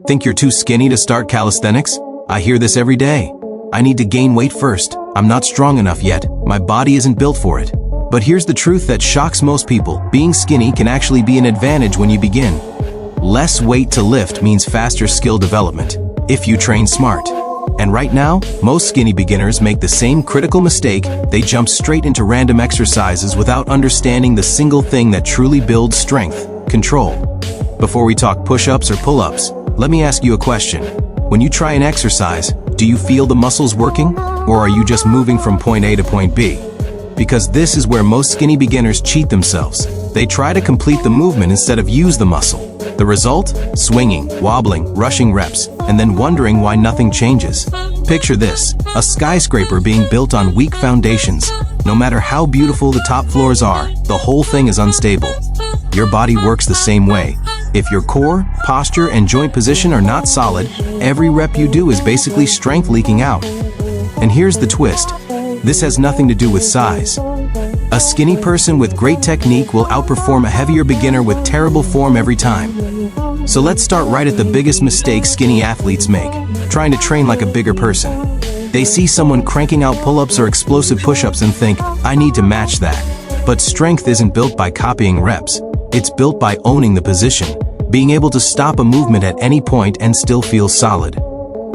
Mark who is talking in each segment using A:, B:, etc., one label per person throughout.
A: Think you're too skinny to start calisthenics? I hear this every day. I need to gain weight first. I'm not strong enough yet. My body isn't built for it. But here's the truth that shocks most people. Being skinny can actually be an advantage when you begin. Less weight to lift means faster skill development, if you train smart. And right now, most skinny beginners make the same critical mistake. They jump straight into random exercises without understanding the single thing that truly builds strength: control. Before we talk push-ups or pull-ups, let me ask you a question. When you try an exercise, do you feel the muscles working? Or are you just moving from point A to point B? Because this is where most skinny beginners cheat themselves. They try to complete the movement instead of use the muscle. The result? Swinging, wobbling, rushing reps, and then wondering why nothing changes. Picture this: a skyscraper being built on weak foundations. No matter how beautiful the top floors are, the whole thing is unstable. Your body works the same way. If your core, posture, and joint position are not solid, every rep you do is basically strength leaking out. And here's the twist: this has nothing to do with size. A skinny person with great technique will outperform a heavier beginner with terrible form every time. So let's start right at the biggest mistake skinny athletes make: trying to train like a bigger person. They see someone cranking out pull-ups or explosive push-ups and think, I need to match that. But strength isn't built by copying reps. It's built by owning the position, being able to stop a movement at any point and still feel solid.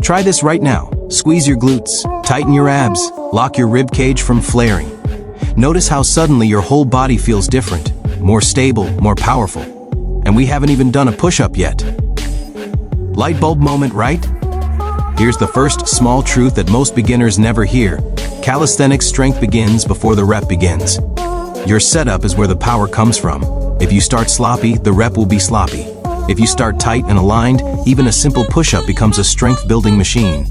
A: Try this right now. Squeeze your glutes, tighten your abs, lock your rib cage from flaring. Notice how suddenly your whole body feels different, more stable, more powerful. And we haven't even done a push-up yet. Light bulb moment, right? Here's the first small truth that most beginners never hear. Calisthenics strength begins before the rep begins. Your setup is where the power comes from. If you start sloppy, the rep will be sloppy. If you start tight and aligned, even a simple push-up becomes a strength-building machine.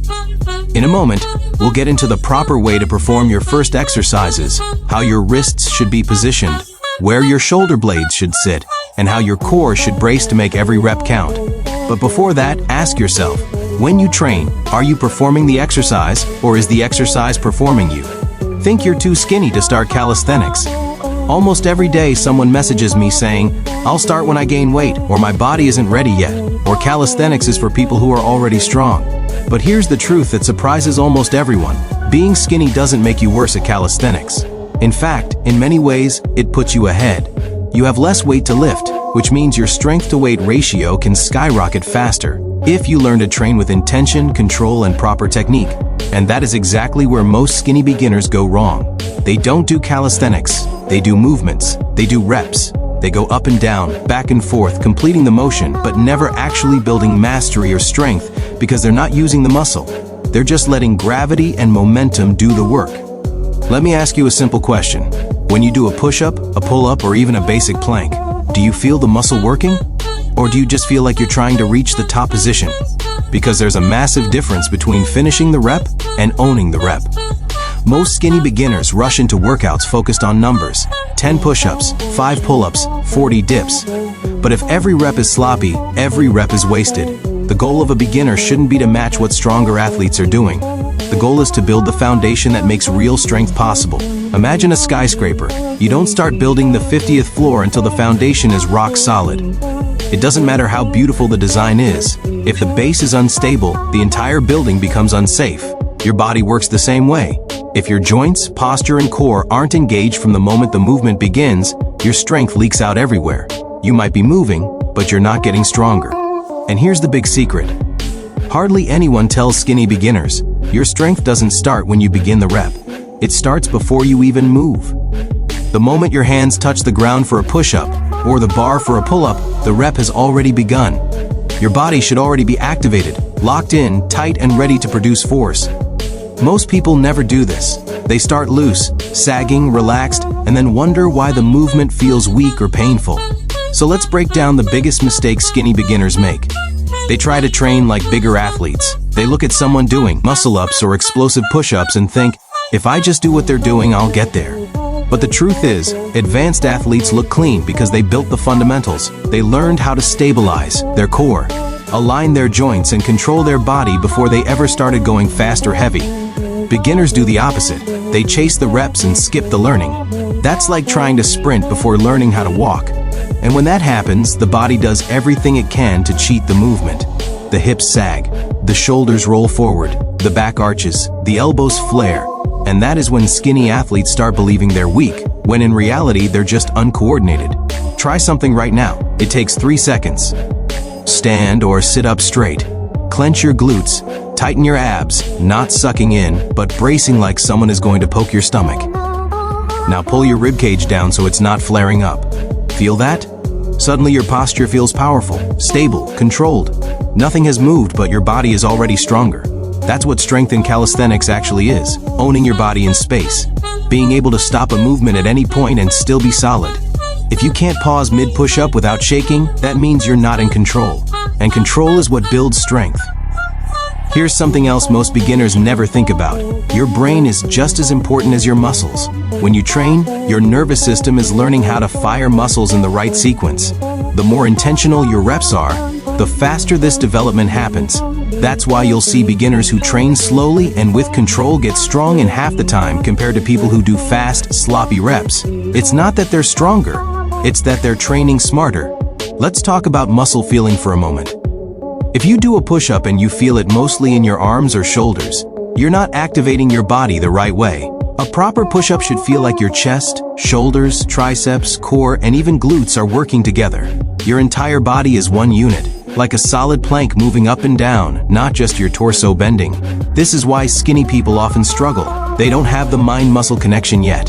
A: In a moment, we'll get into the proper way to perform your first exercises, how your wrists should be positioned, where your shoulder blades should sit, and how your core should brace to make every rep count. But before that, ask yourself, when you train, are you performing the exercise, or is the exercise performing you? Think you're too skinny to start calisthenics? Almost every day someone messages me saying, I'll start when I gain weight, or my body isn't ready yet, or calisthenics is for people who are already strong. But here's the truth that surprises almost everyone. Being skinny doesn't make you worse at calisthenics. In fact, in many ways, it puts you ahead. You have less weight to lift, which means your strength-to-weight ratio can skyrocket faster if you learn to train with intention, control, and proper technique. And that is exactly where most skinny beginners go wrong. They don't do calisthenics. They do movements. They do reps. They go up and down, back and forth, completing the motion, but never actually building mastery or strength because they're not using the muscle. They're just letting gravity and momentum do the work. Let me ask you a simple question. When you do a push-up, a pull-up, or even a basic plank, do you feel the muscle working? Or do you just feel like you're trying to reach the top position? Because there's a massive difference between finishing the rep and owning the rep. Most skinny beginners rush into workouts focused on numbers: 10 push-ups, 5 pull-ups, 40 dips. But if every rep is sloppy, every rep is wasted. The goal of a beginner shouldn't be to match what stronger athletes are doing. The goal is to build the foundation that makes real strength possible. Imagine a skyscraper. You don't start building the 50th floor until the foundation is rock solid. It doesn't matter how beautiful the design is. If the base is unstable, the entire building becomes unsafe. Your body works the same way. If your joints, posture, and core aren't engaged from the moment the movement begins, your strength leaks out everywhere. You might be moving, but you're not getting stronger. And here's the big secret. Hardly anyone tells skinny beginners, your strength doesn't start when you begin the rep. It starts before you even move. The moment your hands touch the ground for a push-up, or the bar for a pull-up, the rep has already begun. Your body should already be activated, locked in, tight, and ready to produce force. Most people never do this. They start loose, sagging, relaxed, and then wonder why the movement feels weak or painful. So let's break down the biggest mistake skinny beginners make. They try to train like bigger athletes. They look at someone doing muscle-ups or explosive push-ups and think, if I just do what they're doing, I'll get there. But the truth is, advanced athletes look clean because they built the fundamentals. They learned how to stabilize their core, align their joints, and control their body before they ever started going fast or heavy. Beginners do the opposite. They chase the reps and skip the learning. That's like trying to sprint before learning how to walk. And when that happens, the body does everything it can to cheat the movement. The hips sag, the shoulders roll forward, the back arches, the elbows flare, and that is when skinny athletes start believing they're weak, when in reality they're just uncoordinated. Try something right now. It takes 3 seconds. Stand or sit up straight. Clench your glutes, tighten your abs, not sucking in, but bracing like someone is going to poke your stomach. Now pull your ribcage down so it's not flaring up. Feel that? Suddenly your posture feels powerful, stable, controlled. Nothing has moved, but your body is already stronger. That's what strength in calisthenics actually is, owning your body in space. Being able to stop a movement at any point and still be solid. If you can't pause mid-push-up without shaking, that means you're not in control. And control is what builds strength. Here's something else most beginners never think about. Your brain is just as important as your muscles. When you train, your nervous system is learning how to fire muscles in the right sequence. The more intentional your reps are, the faster this development happens. That's why you'll see beginners who train slowly and with control get strong in half the time compared to people who do fast, sloppy reps. It's not that they're stronger, it's that they're training smarter. Let's talk about muscle feeling for a moment. If you do a push-up and you feel it mostly in your arms or shoulders, you're not activating your body the right way. A proper push-up should feel like your chest, shoulders, triceps, core, and even glutes are working together. Your entire body is one unit, like a solid plank moving up and down, not just your torso bending. This is why skinny people often struggle. They don't have the mind-muscle connection yet.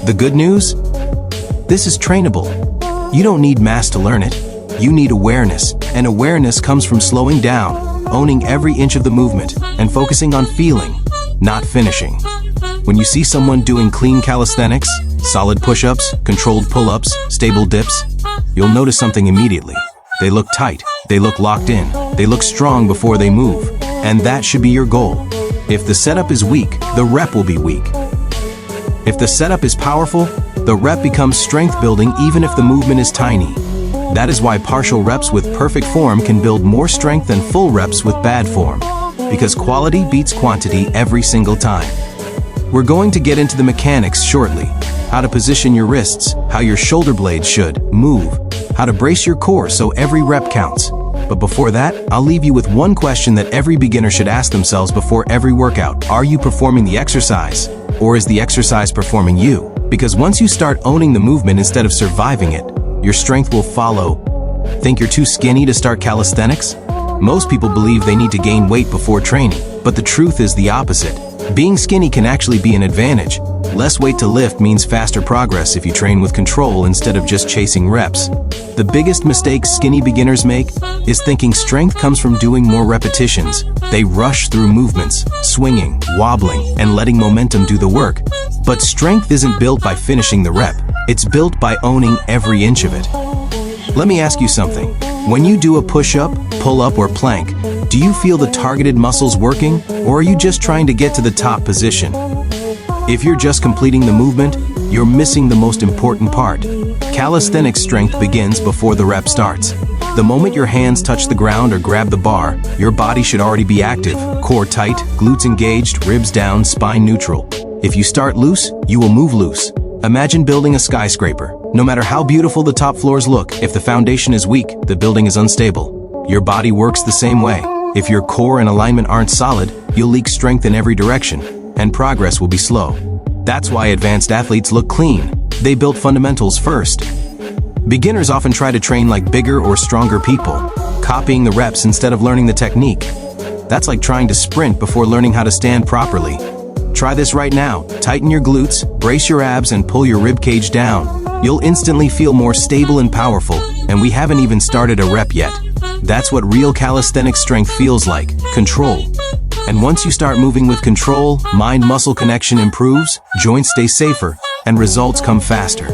A: The good news? This is trainable. You don't need mass to learn it. You need awareness, and awareness comes from slowing down, owning every inch of the movement, and focusing on feeling, not finishing. When you see someone doing clean calisthenics, solid push-ups, controlled pull-ups, stable dips, you'll notice something immediately. They look tight, they look locked in, they look strong before they move, and that should be your goal. If the setup is weak, the rep will be weak. If the setup is powerful, the rep becomes strength building even if the movement is tiny. That is why partial reps with perfect form can build more strength than full reps with bad form, because quality beats quantity every single time. We're going to get into the mechanics shortly, how to position your wrists, how your shoulder blades should move, how to brace your core so every rep counts. But before that, I'll leave you with one question that every beginner should ask themselves before every workout. Are you performing the exercise, or is the exercise performing you? Because once you start owning the movement instead of surviving it, your strength will follow. Think you're too skinny to start calisthenics? Most people believe they need to gain weight before training, but the truth is the opposite. Being skinny can actually be an advantage. Less weight to lift means faster progress if you train with control instead of just chasing reps. The biggest mistake skinny beginners make is thinking strength comes from doing more repetitions. They rush through movements, swinging, wobbling, and letting momentum do the work. But strength isn't built by finishing the rep. It's built by owning every inch of it. Let me ask you something. When you do a push-up, pull-up, or plank, do you feel the targeted muscles working, or are you just trying to get to the top position? If you're just completing the movement, you're missing the most important part. Calisthenics strength begins before the rep starts. The moment your hands touch the ground or grab the bar, your body should already be active, core tight, glutes engaged, ribs down, spine neutral. If you start loose, you will move loose. Imagine building a skyscraper. No matter how beautiful the top floors look, if the foundation is weak, the building is unstable. Your body works the same way. If your core and alignment aren't solid, you'll leak strength in every direction, and progress will be slow. That's why advanced athletes look clean. They built fundamentals first. Beginners often try to train like bigger or stronger people, copying the reps instead of learning the technique. That's like trying to sprint before learning how to stand properly. Try this right now. Tighten your glutes, brace your abs, and pull your ribcage down. You'll instantly feel more stable and powerful, and we haven't even started a rep yet. That's what real calisthenic strength feels like, control. And once you start moving with control, mind-muscle connection improves, joints stay safer, and results come faster.